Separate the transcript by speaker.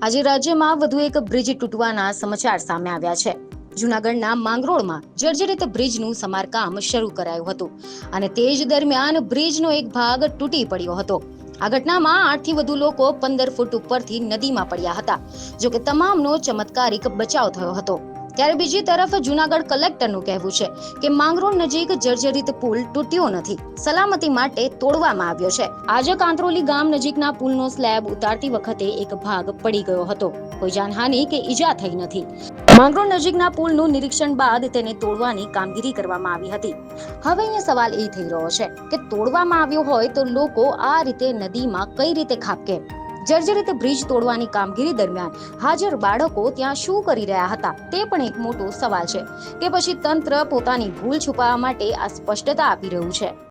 Speaker 1: આજે રાજ્યમાં વધુ એક બ્રિજ તૂટવાના સમાચાર સામે આવ્યા છે. જૂનાગઢના માંગરોળમાં જર્જરિત બ્રિજનું સમારકામ શરૂ કરાયું હતું અને તે જ દરમિયાન બ્રિજનો એક ભાગ તૂટી પડ્યો હતો. આ ઘટનામાં 8 થી વધુ લોકો 15 ફૂટ ઉપરથી નદીમાં પડ્યા હતા. જોકે તમામનો ચમત્કારિક બચાવ થયો હતો. ત્યારે બીજી તરફ જૂનાગઢ કલેક્ટરનું કહેવું છે કે માંગરોળ નજીક જર્જરિત પુલ તૂટ્યો નથી, સલામતી માટે તોડવામાં આવ્યો છે. આજે કાંત્રોલી ગામ નજીકના પુલનો સ્લેબ ઉતારતી વખતે એક ભાગ પડી ગયો હતો. કોઈ જાનહાનિ કે ઈજા થઈ નથી. માંગરોળ નજીકના પુલનું નિરીક્ષણ બાદ તેને તોડવાની કામગીરી કરવામાં આવી હતી. હવે અહીંયા સવાલ એ થઈ રહ્યો છે કે તોડવામાં આવ્યો હોય તો લોકો આ રીતે નદીમાં કઈ રીતે ખાબકે? જર્જરિત બ્રિજ તોડવાની કામગીરી દરમિયાન હાજર બાળકો ત્યાં શું કરી રહ્યા હતા તે પણ એક મોટો સવાલ છે કે પછી તંત્ર પોતાની ભૂલ છુપાવવા માટે આ સ્પષ્ટતા આપી રહ્યું છે.